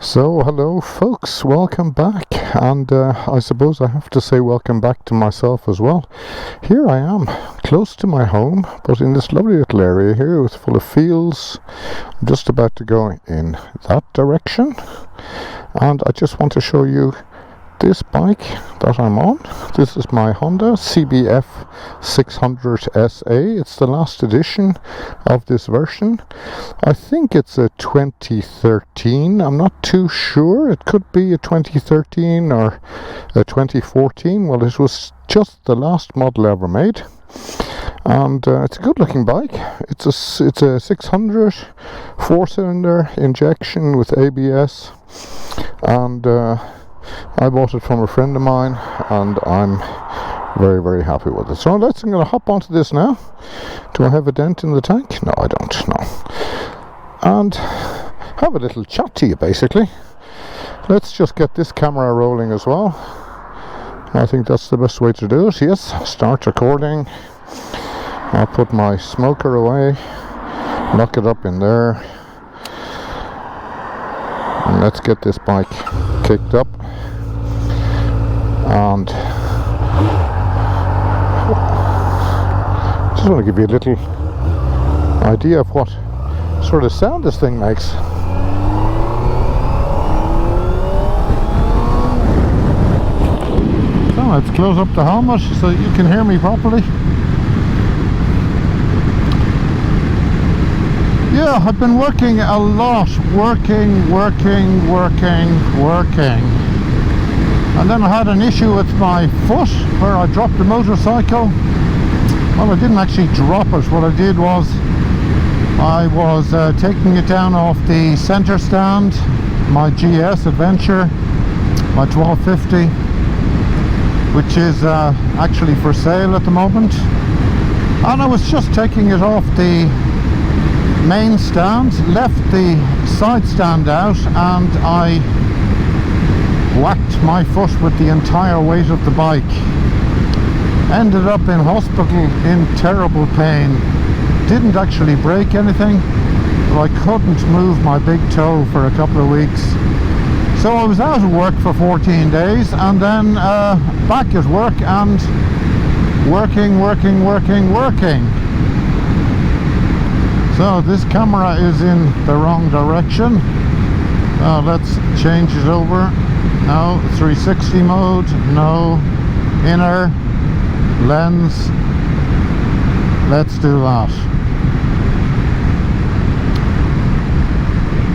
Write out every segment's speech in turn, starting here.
So hello folks, welcome back, and I suppose I have to say welcome back to myself as well. Here I am, close to my home, but in this lovely little area here with full of fields. I'm just about to go in that direction, and I just want to show you this bike that I'm on. This is my Honda CBF600 SA. It's the last edition of this version. I think it's a 2013. I'm not too sure. It could be a 2013 or a 2014. Well, it was just the last model ever made. And it's a good looking bike. It's a 600 4-cylinder injection with ABS, and I bought it from a friend of mine, and I'm very, very happy with it. So I'm going to hop onto this now. Do I have a dent in the tank? No, I don't, no. And have a little chat to you, basically. Let's just get this camera rolling as well. I think that's the best way to do it. Yes, start recording. I'll put my smoker away, lock it up in there, and let's get this bike kicked up. And just want to give you a little idea of what sort of sound this thing makes. So let's close up the helmet so you can hear me properly. Yeah, I've been working a lot, working. And then I had an issue with my foot where I dropped the motorcycle. Well, I didn't actually drop it. What I did was I was taking it down off the center stand, my GS Adventure, my 1250, which is actually for sale at the moment. And I was just taking it off the main stand, left the side stand out, and I whacked my foot with the entire weight of the bike. Ended up in hospital in terrible pain. Didn't actually break anything, but I couldn't move my big toe for a couple of weeks. So I was out of work for 14 days, and then back at work and working. So this camera is in the wrong direction. Let's change it over. No, 360 mode, no, inner, lens. Let's do that.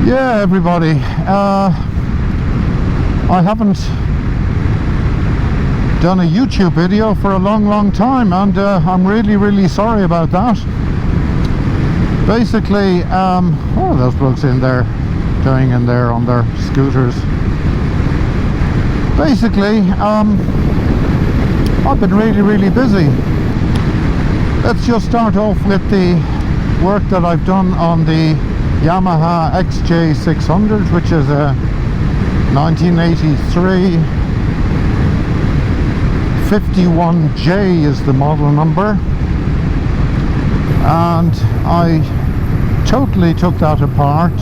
Yeah, everybody, I haven't done a YouTube video for a long time, and I'm really sorry about that. Basically, what are those blokes in there doing in there on their scooters? Basically, I've been really busy. Let's just start off with the work that I've done on the Yamaha XJ600, which is a 1983. 51J is the model number, and I totally took that apart,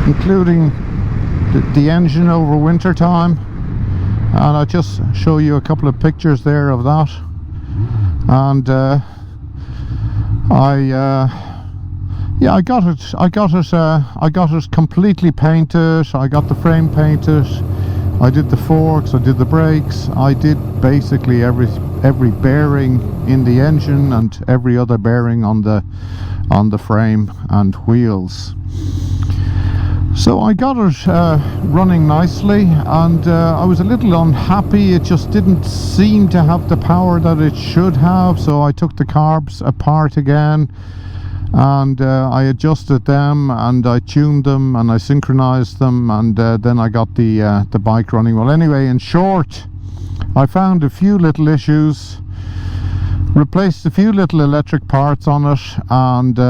including the engine over winter time, and I'll just show you a couple of pictures there of that. And I got it completely painted. I got the frame painted, I did the forks, I did the brakes, I did basically every bearing in the engine and every other bearing on the frame and wheels. So I got it running nicely, and I was a little unhappy. It just didn't seem to have the power that it should have, so I took the carbs apart again, and I adjusted them, and I tuned them, and I synchronized them, and then I got the bike running well. Anyway, in short, I found a few little issues, replaced a few little electric parts on it, and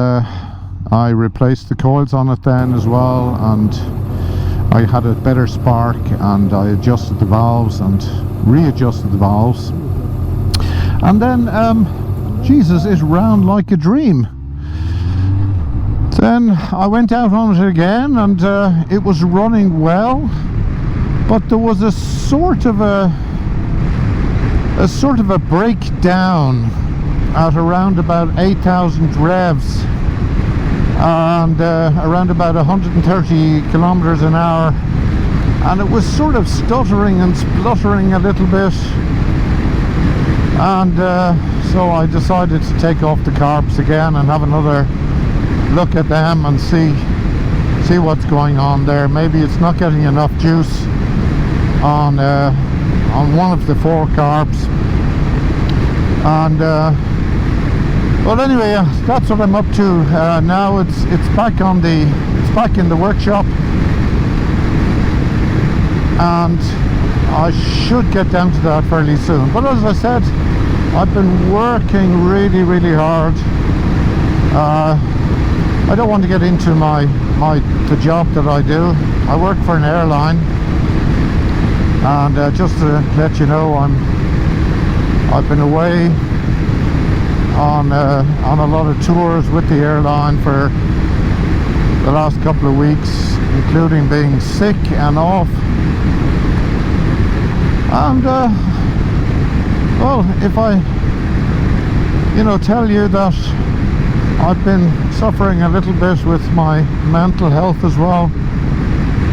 I replaced the coils on it then as well, and I had a better spark, and I adjusted the valves and readjusted the valves, and then Jesus, it ran like a dream. Then I went out on it again, and it was running well, but there was a sort of a breakdown at around about 8,000 revs and around about 130 kilometers an hour, and it was sort of stuttering and spluttering a little bit, and so I decided to take off the carbs again and have another look at them and see what's going on there. Maybe it's not getting enough juice on one of the 4 carbs, and well, anyway, that's what I'm up to now. It's back in the workshop, and I should get down to that fairly soon. But as I said, I've been working really hard. I don't want to get into the job that I do. I work for an airline, and just to let you know, I've been away on a lot of tours with the airline for the last couple of weeks, including being sick and off. And well, if I tell you that I've been suffering a little bit with my mental health as well,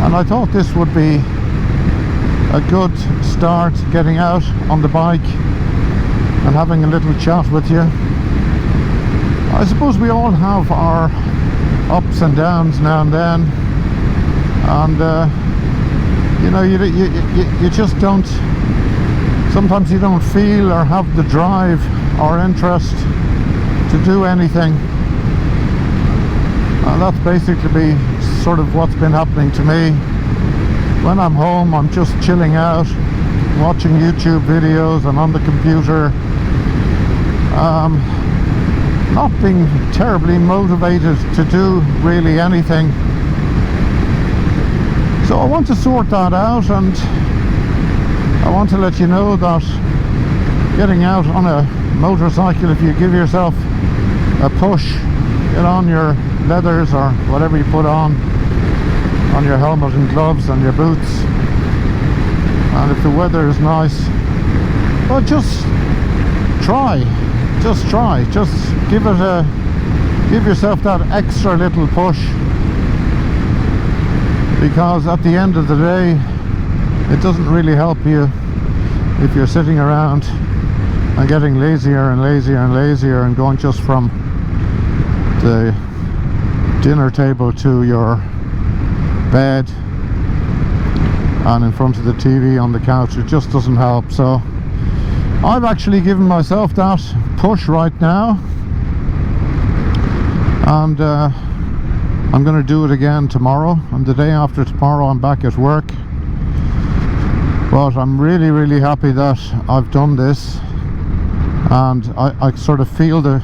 and I thought this would be a good start, getting out on the bike and having a little chat with you. I suppose we all have our ups and downs now and then, and you just don't, sometimes you don't feel or have the drive or interest to do anything, and that's basically sort of what's been happening to me. When I'm home, I'm just chilling out, watching YouTube videos and on the computer, not being terribly motivated to do really anything. So I want to sort that out, and I want to let you know that getting out on a motorcycle, if you give yourself a push, get on your leathers or whatever you put on your helmet and gloves and your boots, and if the weather is nice, well, just give yourself that extra little push, because at the end of the day, it doesn't really help you if you're sitting around and getting lazier and lazier and lazier and going just from the dinner table to your bed and in front of the TV on the couch. It just doesn't help. So I've actually given myself that push right now, and I'm going to do it again tomorrow, and the day after tomorrow I'm back at work. But I'm really happy that I've done this, and I sort of feel the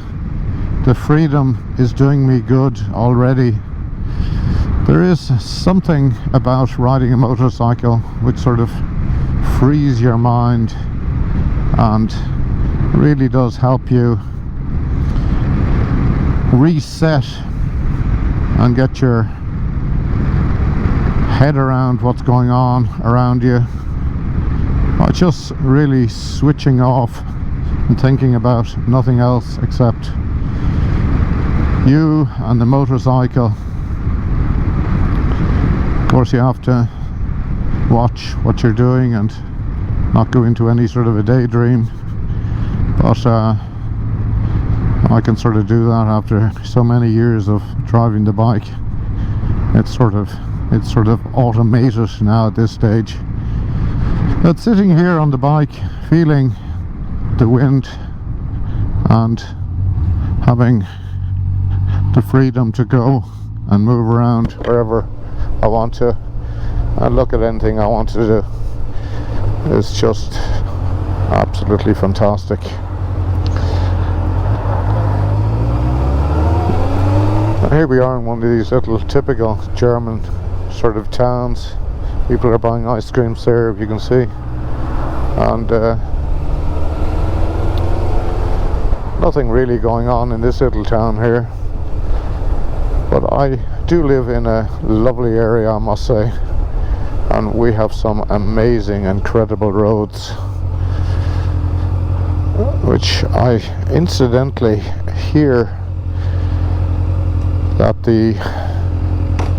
freedom is doing me good already. There is something about riding a motorcycle which sort of frees your mind and really does help you reset and get your head around what's going on around you, by just really switching off and thinking about nothing else except you and the motorcycle. Of course, you have to watch what you're doing and not go into any sort of a daydream, but I can sort of do that after so many years of driving the bike. It's sort of automated now at this stage. But sitting here on the bike, feeling the wind and having the freedom to go and move around wherever I want to and look at anything I want to do, is just absolutely fantastic. And here we are in one of these little typical German sort of towns. People are buying ice creams there, if you can see, and nothing really going on in this little town here. But I do live in a lovely area, I must say, and we have some amazing, incredible roads, which I incidentally hear that the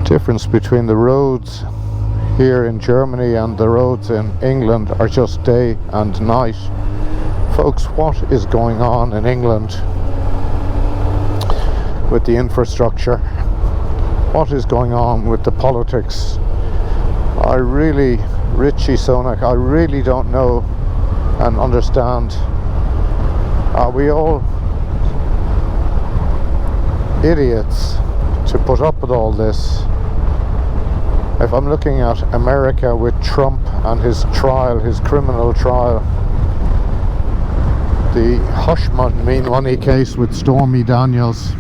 difference between the roads here in Germany and the roads in England are just day and night. Folks, what is going on in England with the infrastructure? What is going on with the politics? I really, Richie Sunak, I really don't know and understand. Are we all idiots to put up with all this? If I'm looking at America with Trump and his trial, his criminal trial, the hush money case with Stormy Daniels,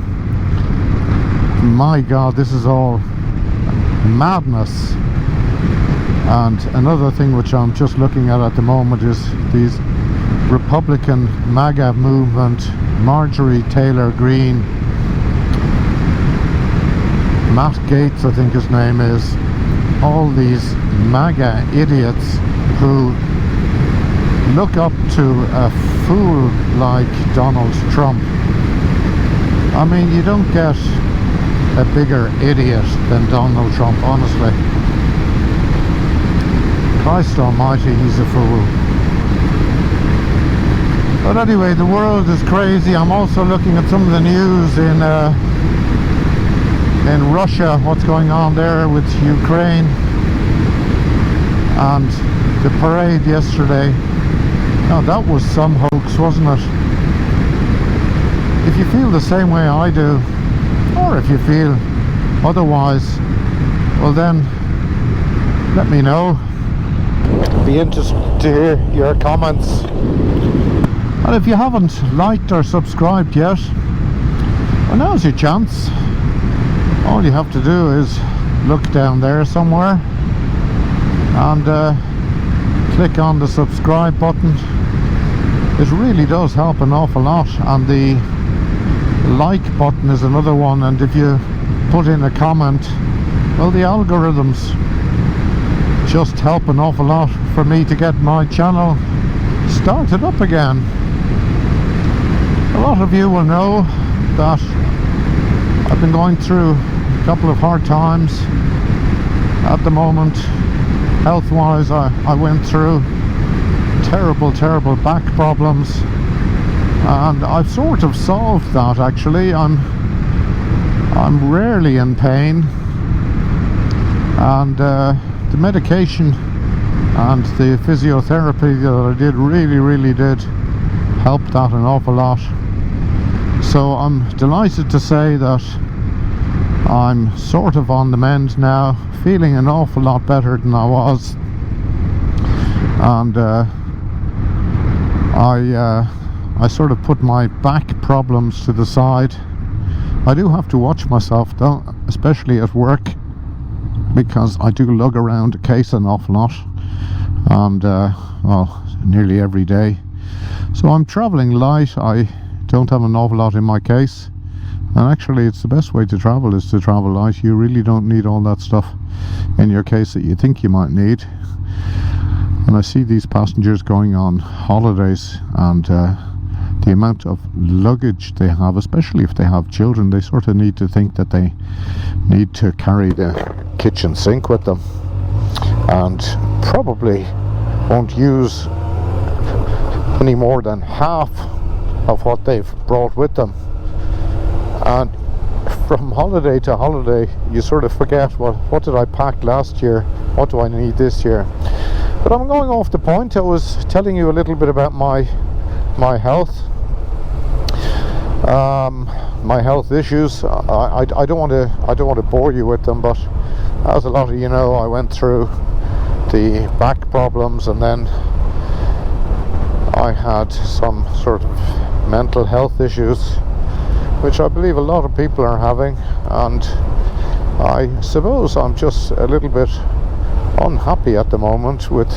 my God, this is all madness. And another thing which I'm just looking at the moment is these Republican MAGA movement, Marjorie Taylor Greene, Matt Gaetz, I think his name is, all these MAGA idiots who look up to a fool like Donald Trump. I mean, you don't get a bigger idiot than Donald Trump, honestly. Christ almighty, he's a fool. But anyway, the world is crazy. I'm also looking at some of the news in Russia, what's going on there with Ukraine, and the parade yesterday. Now that was some hoax, wasn't it? If you feel the same way I do, or if you feel otherwise, well then let me know. Be interested to hear your comments. And if you haven't liked or subscribed yet, well, now's your chance. All you have to do is look down there somewhere and click on the subscribe button. It really does help an awful lot, and the like button is another one. And if you put in a comment, well, the algorithms just help an awful lot for me to get my channel started up again. A lot of you will know that I've been going through a couple of hard times at the moment. Health-wise, I went through terrible back problems, and I've sort of solved that. Actually, I'm rarely in pain, and the medication and the physiotherapy that I did really did help that an awful lot. So I'm delighted to say that I'm sort of on the mend now, feeling an awful lot better than I was. And I sort of put my back problems to the side. I do have to watch myself though, especially at work, because I do lug around a case an awful lot, and well, nearly every day. So I'm travelling light. I don't have an awful lot in my case, and actually it's the best way to travel, is to travel light. You really don't need all that stuff in your case that you think you might need. And I see these passengers going on holidays, and the amount of luggage they have, especially if they have children, they sort of need to think that they need to carry the kitchen sink with them, and probably won't use any more than half of what they've brought with them. And from holiday to holiday you sort of forget, well, what did I pack last year, what do I need this year? But I'm going off the point. I was telling you a little bit about my health, my health issues. I don't want to bore you with them, but as a lot of you know, I went through the back problems, and then I had some sort of mental health issues, which I believe a lot of people are having, and I suppose I'm just a little bit unhappy at the moment with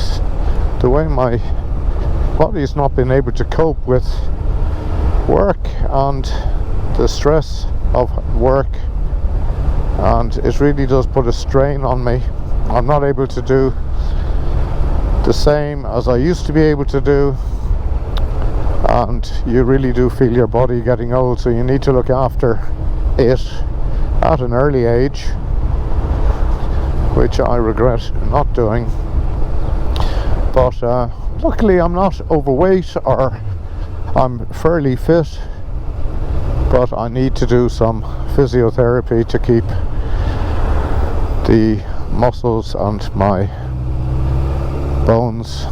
the way my body's not been able to cope with work and the stress of work and it really does put a strain on me. I'm not able to do the same as I used to be able to do, and you really do feel your body getting old, so you need to look after it at an early age, which I regret not doing. But luckily I'm not overweight, or I'm fairly fit, but I need to do some physiotherapy to keep the muscles and my bones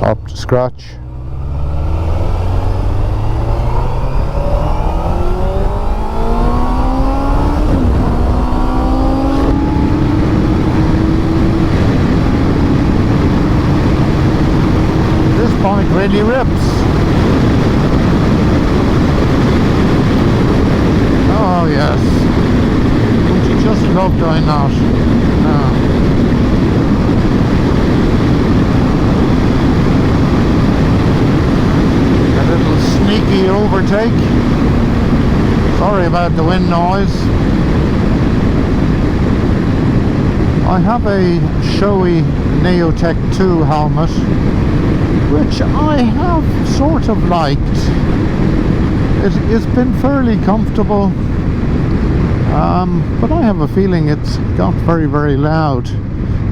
up to scratch. This bike really rips. Oh yes, don't you just love doing that? No. Sneaky overtake. Sorry about the wind noise. I have a Shoei Neotech 2 helmet, which I have sort of liked. It's been fairly comfortable, but I have a feeling it's got very, very loud.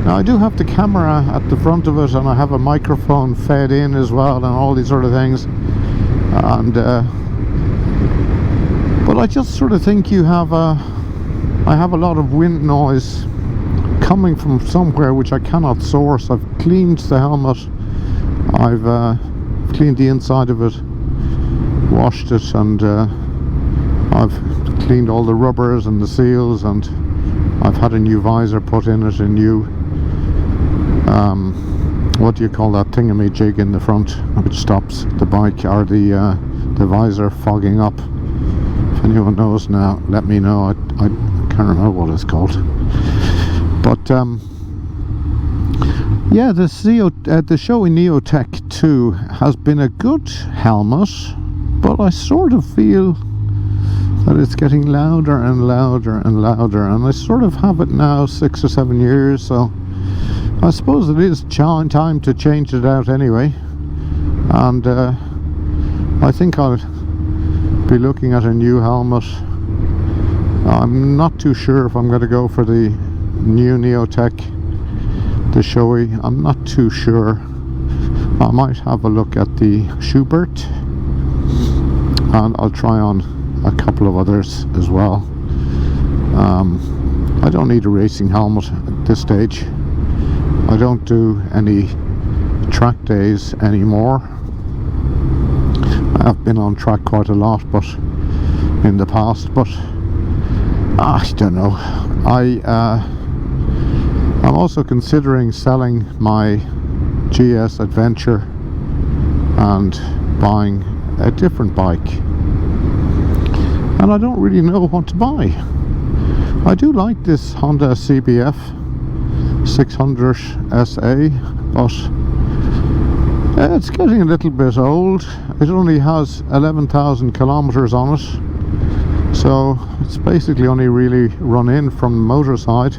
Now I do have the camera at the front of it, and I have a microphone fed in as well, and all these sort of things. And but I just sort of think I have a lot of wind noise coming from somewhere which I cannot source. I've cleaned the helmet, I've cleaned the inside of it, washed it, and I've cleaned all the rubbers and the seals, and I've had a new visor put in it, a new what do you call that thingamajig in the front which stops the bike, or the visor fogging up. If anyone knows now, let me know. I can't remember what it's called. But yeah, the Shoei Neotech 2 has been a good helmet, but I sort of feel that it's getting louder and louder and louder, and I sort of have it now 6 or 7 years, so I suppose it is time to change it out anyway. And I think I'll be looking at a new helmet. I'm not too sure if I'm going to go for the new Neotech, the Shoei. I'm not too sure. I might have a look at the Schubert, and I'll try on a couple of others as well. I don't need a racing helmet at this stage. I don't do any track days anymore. I've been on track quite a lot, but in the past, but I don't know. I'm also considering selling my GS Adventure and buying a different bike, and I don't really know what to buy. I do like this Honda CBF600 SA, but it's getting a little bit old. It only has 11,000 kilometers on it, so it's basically only really run in from the motor side.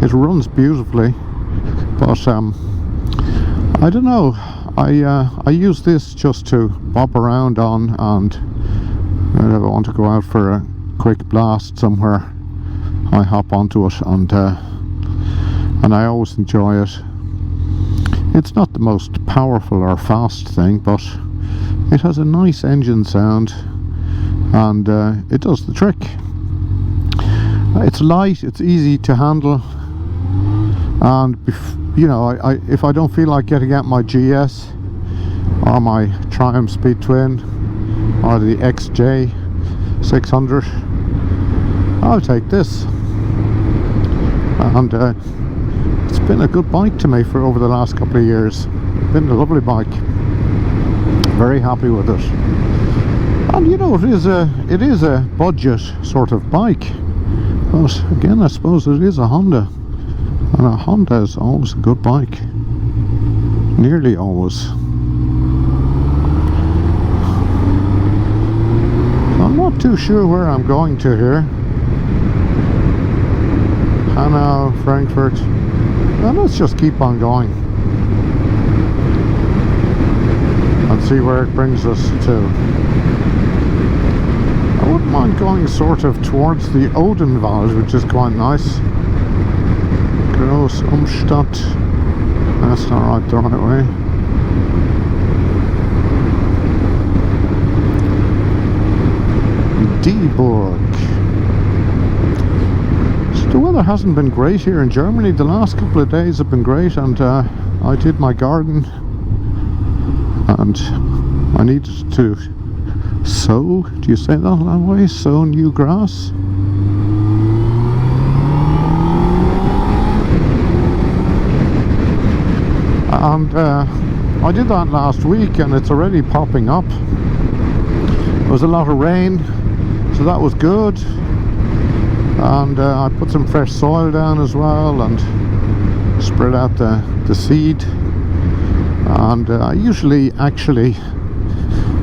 It runs beautifully, but I don't know. I use this just to bop around on, and if I want to go out for a quick blast somewhere, I hop onto it, and I always enjoy it. It's not the most powerful or fast thing, but it has a nice engine sound, and it does the trick. It's light, it's easy to handle, and you know, if I don't feel like getting out my GS or my Triumph Speed Twin or the XJ600, I'll take this. And it's been a good bike to me for over the last couple of years. Been a lovely bike. Very happy with it. And you know, it is a budget sort of bike. But again, I suppose it is a Honda, and a Honda is always a good bike. Nearly always. I'm not too sure where I'm going to here. Hanau, Frankfurt, and let's just keep on going and see where it brings us to. I wouldn't mind going sort of towards the Odenwald, which is quite nice. Groß Umstadt. That's not right the right way. Dieburg. So the weather hasn't been great here in Germany. The last couple of days have been great, and I did my garden, and I needed to sow, do you say that way? Sow new grass. And I did that last week, and it's already popping up. There was a lot of rain, so that was good. And I put some fresh soil down as well and spread out the seed. And I usually, actually,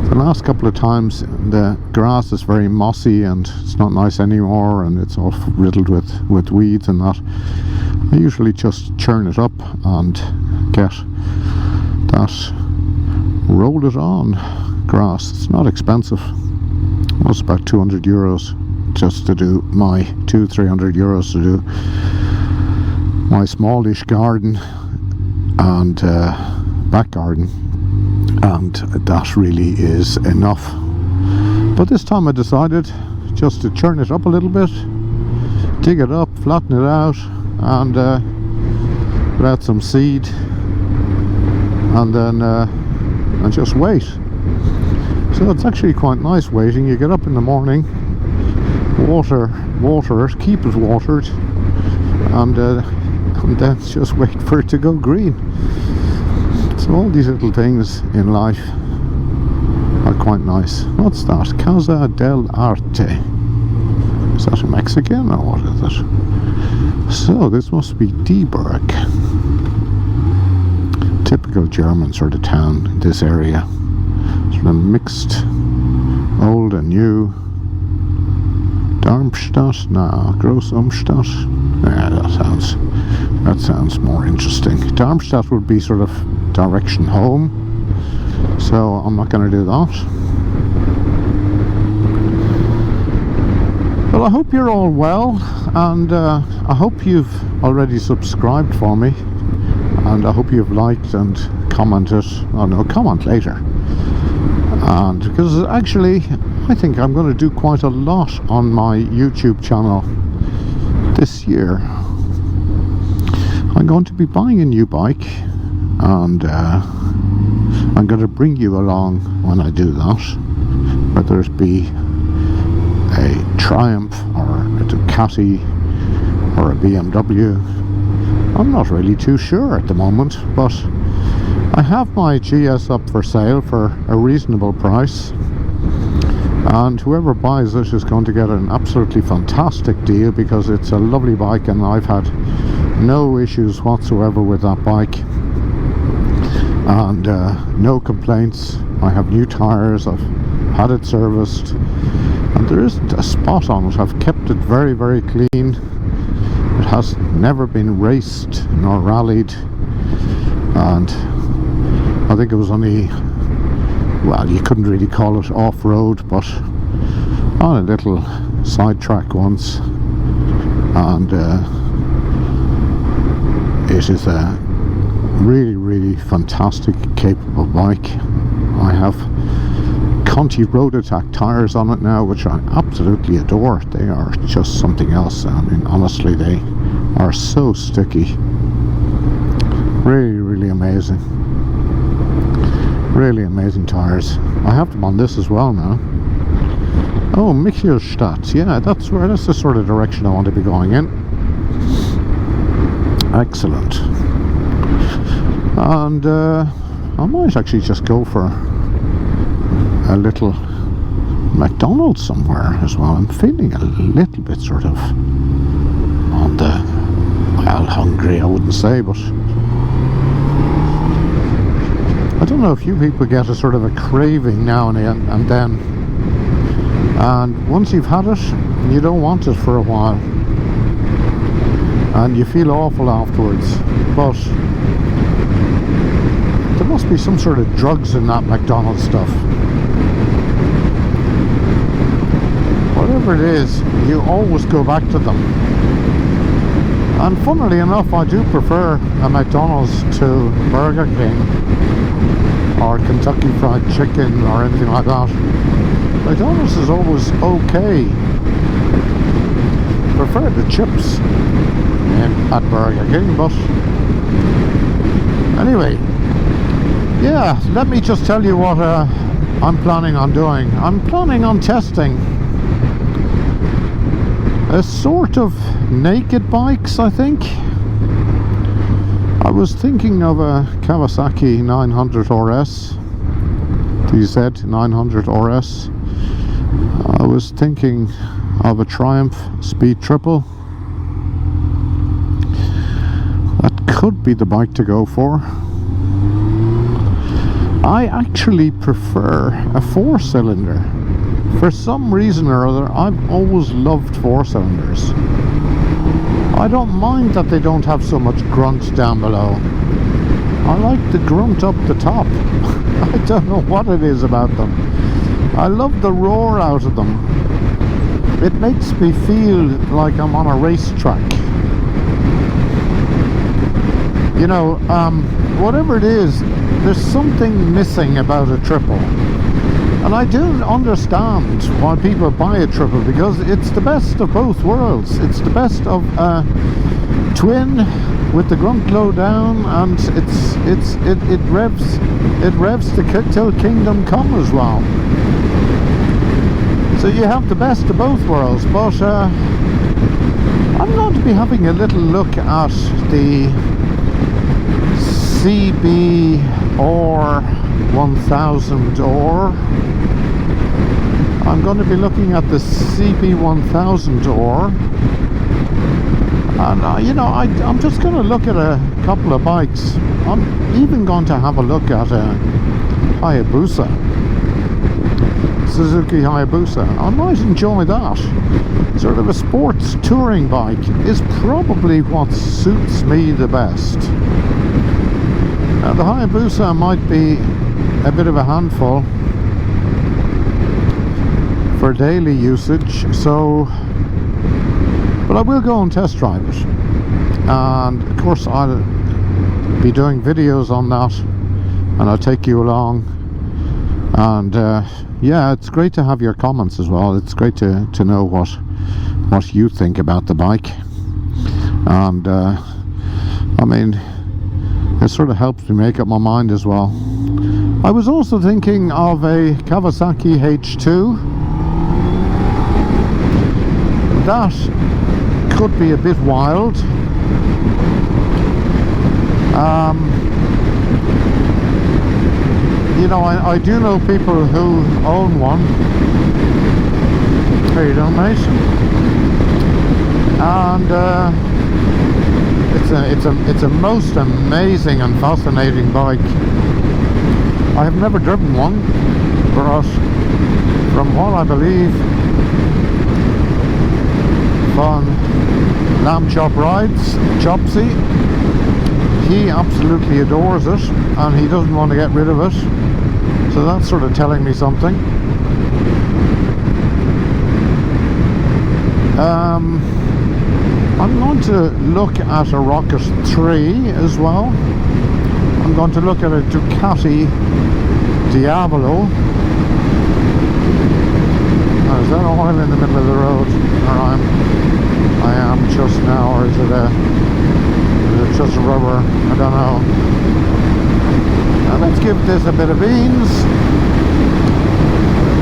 the last couple of times the grass is very mossy and it's not nice anymore, and it's all riddled with weeds and that. I usually just churn it up and get that roll it on grass. It's not expensive. It was about 200 euros just to do my 200-300 euros to do my smallish garden and back garden, and that really is enough. But this time I decided just to churn it up a little bit, dig it up, flatten it out, and put out some seed, and then and just wait. So it's actually quite nice waiting. You get up in the morning, water it, keep it watered, and then just wait for it to go green. So all these little things in life are quite nice. What's that? Casa del Arte. Is that a Mexican or what is it? So this must be Dieburg. Typical German sort of town in this area. Sort of mixed old and new. Darmstadt? No, Groß Umstadt. Yeah, that sounds more interesting. Darmstadt would be sort of direction home, so I'm not going to do that. Well, I hope you're all well, and I hope you've already subscribed for me, and I hope you've liked and commented. Oh no, comment later. And because actually I think I'm going to do quite a lot on my YouTube channel this year. I'm going to be buying a new bike, and I'm going to bring you along when I do that, whether it be a Triumph or a Ducati or a BMW. I'm not really too sure at the moment, but I have my GS up for sale for a reasonable price, and whoever buys it is going to get an absolutely fantastic deal, because it's a lovely bike and I've had no issues whatsoever with that bike, and no complaints. I have new tires, I've had it serviced, and there isn't a spot on it. I've kept it very, very clean. It has never been raced nor rallied, and I think it was only, well, you couldn't really call it off-road, but on a little sidetrack once, and it is a really, really fantastic, capable bike. I have Conti Road Attack tires on it now, which I absolutely adore. They are just something else. I mean, honestly, they are so sticky. Really, really amazing. Really amazing tires. I have them on this as well now. Oh, Michelstadt. Yeah, that's the sort of direction I want to be going in. Excellent. And I might actually just go for a little McDonald's somewhere as well. I'm feeling a little bit sort of on the, well, hungry I wouldn't say, but I don't know if you people get a sort of a craving now and then, and once you've had it, you don't want it for a while. and you feel awful afterwards. But there must be some sort of drugs in that McDonald's stuff. Whatever it is, you always go back to them. And funnily enough, I do prefer a McDonald's to Burger King or Kentucky Fried Chicken or anything like that. McDonald's is always okay. Prefer the chips at Burger King, but anyway, yeah, let me just tell you what I'm planning on doing. I'm planning on testing a sort of naked bikes, I think. I was thinking of a Kawasaki 900 RS, TZ 900 RS. I was thinking of a Triumph Speed Triple. That could be the bike to go for. I actually prefer a 4-cylinder. For some reason or other, I've always loved 4-cylinders. I don't mind that they don't have so much grunt down below. I like the grunt up the top. I don't know what it is about them. I love the roar out of them. It makes me feel like I'm on a racetrack. You know, whatever it is, there's something missing about a triple. And I do understand why people buy a triple, because it's the best of both worlds. It's the best of a twin with the grunt low down, and it revs till kingdom come as well. So you have the best of both worlds. But I'm going to be having a little look at the CB1000 I'm going to be looking at the CB1000 and you know, I'm just going to look at a couple of bikes. I'm even going to have a look at a Hayabusa, Suzuki Hayabusa. I might enjoy that. Sort of a sports touring bike is probably what suits me the best. Now the Hayabusa might be a bit of a handful for daily usage, so but I will go and test drive it, and of course I'll be doing videos on that, and I'll take you along. And yeah, it's great to have your comments as well. It's great to know what you think about the bike, and I mean, it sort of helps me make up my mind as well. I was also thinking of a Kawasaki H2. That could be a bit wild. You know, I do know people who own one. How you doing, mate? And it's a most amazing and fascinating bike. I have never driven one, but from what I believe on Lamb Chop Rides, Chopsy, he absolutely adores it and he doesn't want to get rid of it, so that's sort of telling me something. I'm going to look at a Rocket 3 as well. I'm going to look at a Ducati Diavolo. Is that oil in the middle of the road? Or I am just now, or is it just rubber? I don't know. Now let's give this a bit of beans.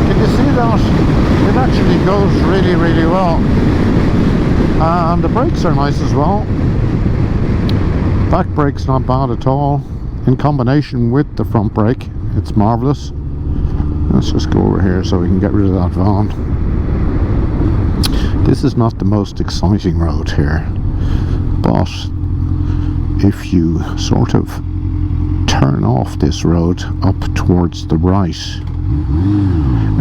Can you see that? It actually goes really, really well. And the brakes are nice as well. Back brake's not bad at all. In combination with the front brake, it's marvellous. Let's just go over here so we can get rid of that van. This is not the most exciting road here, but if you sort of turn off this road up towards the right,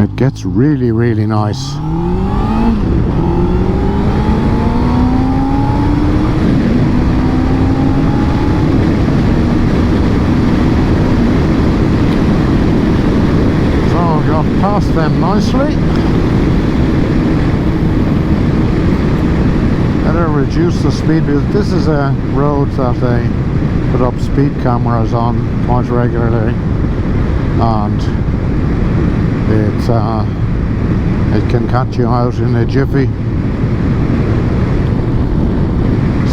it gets really, really nice. reduce the speed, because this is a road that they put up speed cameras on quite regularly, and it can catch you out in a jiffy.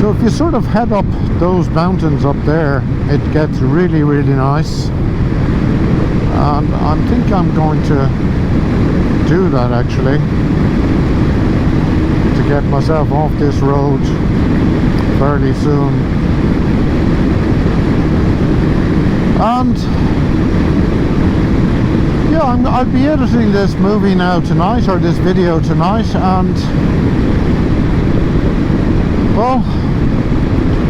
So if you sort of head up those mountains up there, it gets really, really nice, and I think I'm going to do that actually, to get myself off this road fairly soon. And yeah, I'll be editing this movie now tonight, or this video tonight, and well,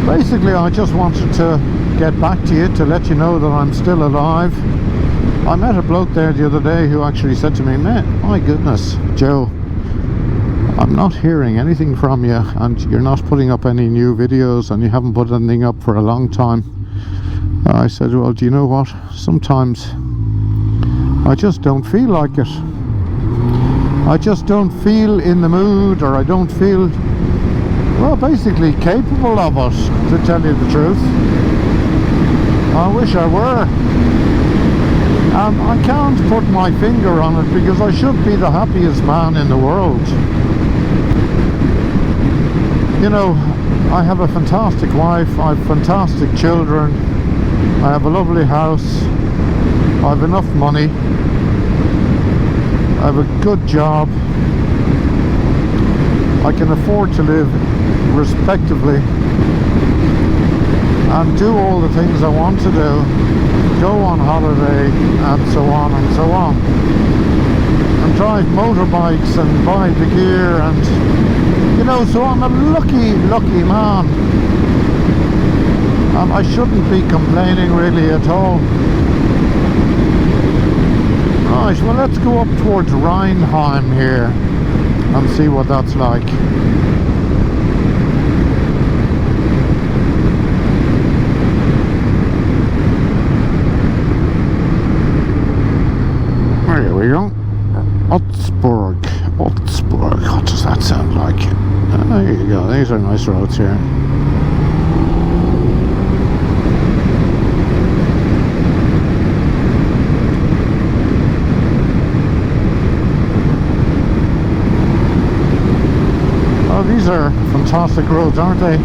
basically I just wanted to get back to you to let you know that I'm still alive. I met a bloke there the other day who actually said to me, "Man, my goodness, Joe, I'm not hearing anything from you, and you're not putting up any new videos, and you haven't put anything up for a long time." I said, "Well, do you know what? Sometimes I just don't feel like it. I just don't feel in the mood, or I don't feel, well, basically capable of it, to tell you the truth. I wish I were. I can't put my finger on it, because I should be the happiest man in the world. You know, I have a fantastic wife, I have fantastic children, I have a lovely house, I have enough money, I have a good job, I can afford to live respectively and do all the things I want to do, go on holiday and so on and so on, and drive motorbikes and buy the gear, and you know, so I'm a lucky man, and I shouldn't be complaining really at all. Right, well, let's go up towards Rheinheim here and see what that's like. There we go. Otzburg. What does that sound like? There you go. These are nice roads here. Oh, these are fantastic roads, aren't they?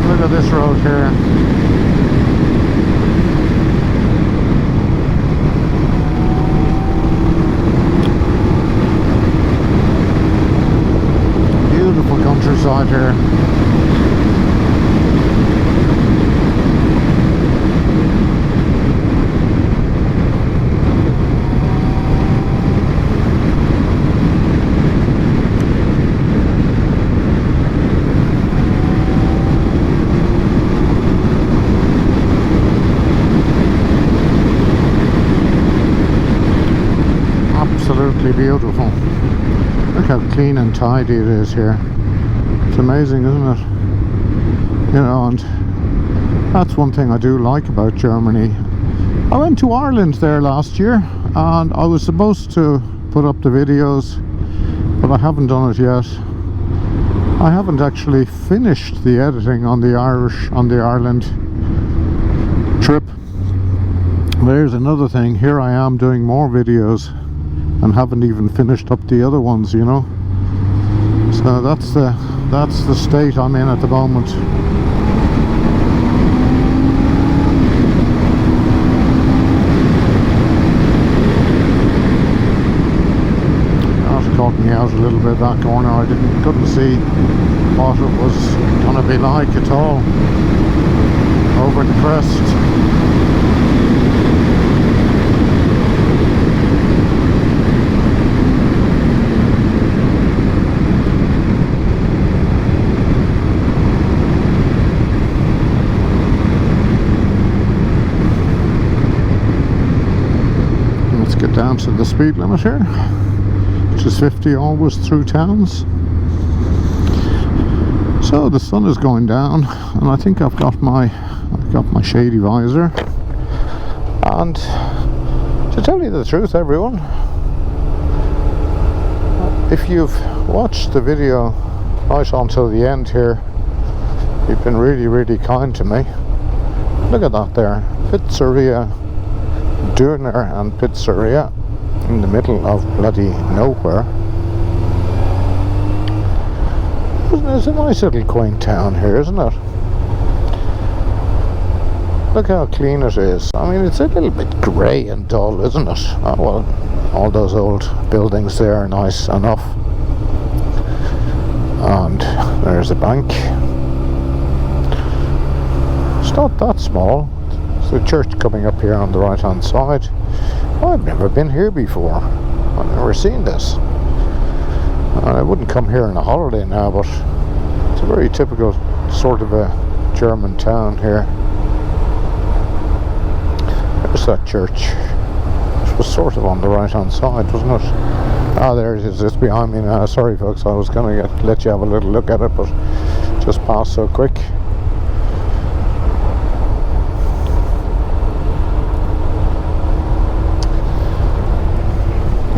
Look at this road here. Countryside here. Absolutely beautiful. Look how clean and tidy it is here. It's amazing, isn't it? You know, and that's one thing I do like about Germany. I went to Ireland there last year, and I was supposed to put up the videos, but I haven't done it yet. I haven't actually finished the editing on the Ireland trip. There's another thing. Here I am doing more videos and haven't even finished up the other ones, you know. So that's the state I'm in at the moment. That caught me out a little bit, that corner. I couldn't see what it was going to be like at all over the crest. Get down to the speed limit here, which is 50 always through towns. So the sun is going down, and I think I've got my shady visor. And to tell you the truth, everyone, if you've watched the video right on till the end here. You've been really, really kind to me. Look at that there. Pizzeria Döner and Pizzeria in the middle of bloody nowhere. It's a nice little quaint town here, isn't it? Look how clean it is. I mean, it's a little bit grey and dull, isn't it? Oh, well, all those old buildings there are nice enough. And there's a bank. It's not that small. There's a church coming up here on the right hand side. I've never been here before. I've never seen this. And I wouldn't come here on a holiday now, but it's a very typical sort of a German town here. There's that church. It was sort of on the right hand side, wasn't it? Ah, there it is. It's behind me now. Sorry folks, I was going to let you have a little look at it, but just passed so quick.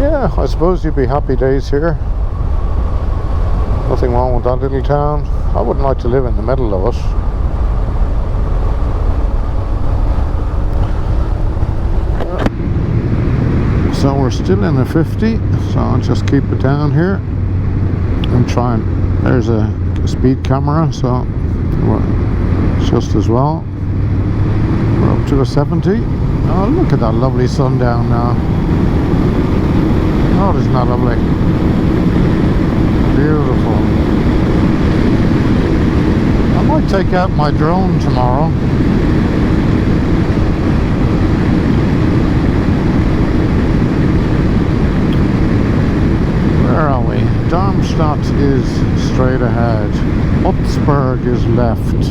Yeah, I suppose you'd be happy days here. Nothing wrong with that little town. I wouldn't like to live in the middle of it. So we're still in the 50, so I'll just keep it down here and try and... There's a speed camera, so it's just as well. We're up to a 70. Oh, look at that lovely sundown now. Oh, isn't that lovely? Beautiful. I might take out my drone tomorrow. Where are we? Darmstadt is straight ahead. Utzberg is left.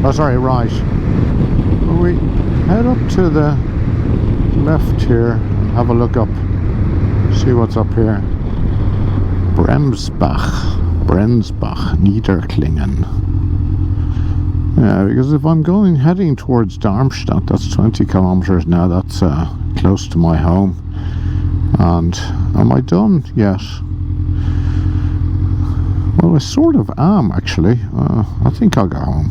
Oh, sorry, right. We head up to the left here and have a look up. See what's up here. Bremsbach, Niederklingen. Yeah, because if I'm heading towards Darmstadt, that's 20 kilometers now. That's close to my home. And am I done yet? Well, I sort of am actually. I think I'll go home.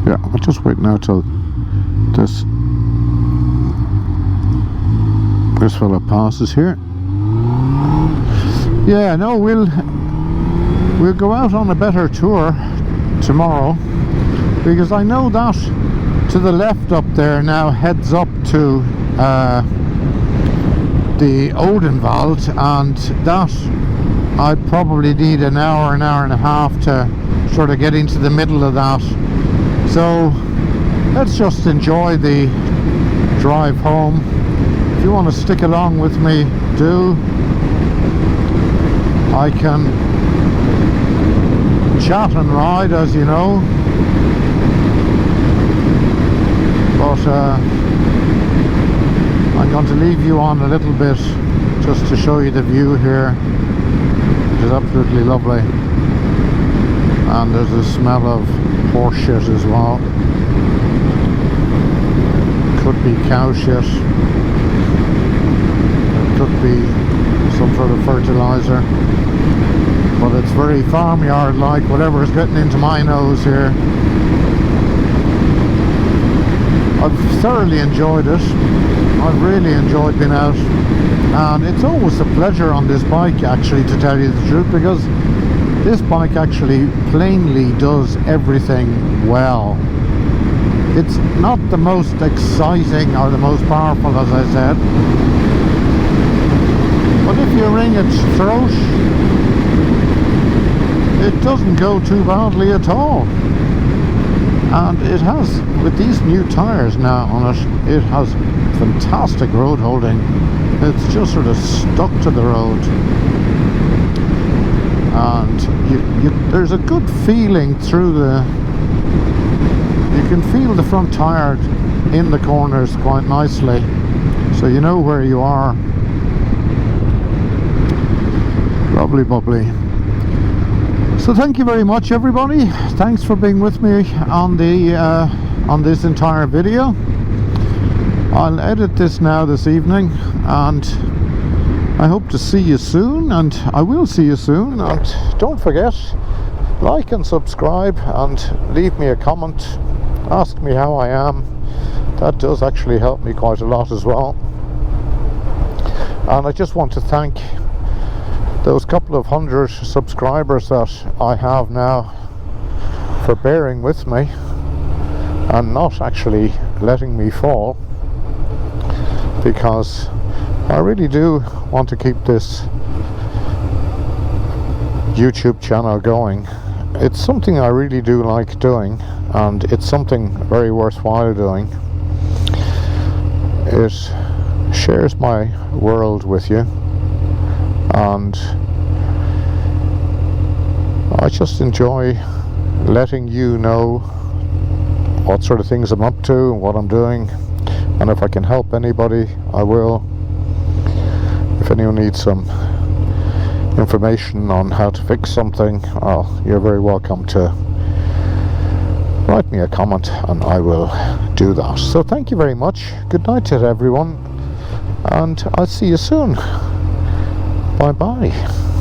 Yeah, I'll just wait now till this fella passes here. Yeah, no, we'll go out on a better tour tomorrow, because I know that to the left up there now heads up to the Odenwald, and that I'd probably need an hour and a half to sort of get into the middle of that. So let's just enjoy the drive home. If you want to stick along with me, do. I can chat and ride, as you know, but I'm going to leave you on a little bit just to show you the view here, which is absolutely lovely. And there's a smell of horse shit as well. Could be cow shit. It could be some sort of fertilizer, but it's very farmyard like, whatever is getting into my nose here. I've thoroughly enjoyed it. I've really enjoyed being out, and it's always a pleasure on this bike, actually, to tell you the truth, because this bike actually plainly does everything well. It's not the most exciting or the most powerful, as I said, but if you wring its throat, it doesn't go too badly at all. And it has, with these new tyres now on it, it has fantastic road holding. It's just sort of stuck to the road, and there's a good feeling through the... You can feel the front tyre in the corners quite nicely, so you know where you are. Lovely bubbly. So thank you very much, everybody. Thanks for being with me on the on this entire video. I'll edit this now this evening, and I hope to see you soon, and I will see you soon. And don't forget, like and subscribe and leave me a comment, ask me how I am. That does actually help me quite a lot as well. And I just want to thank those couple of 100 subscribers that I have now for bearing with me and not actually letting me fall, because I really do want to keep this YouTube channel going. It's something I really do like doing, and it's something very worthwhile doing. It shares my world with you, and I just enjoy letting you know what sort of things I'm up to and what I'm doing, and if I can help anybody, I will. If anyone needs some information on how to fix something, well, you're very welcome to write me a comment and I will do that. So thank you very much. Good night to everyone, and I'll see you soon. Bye bye.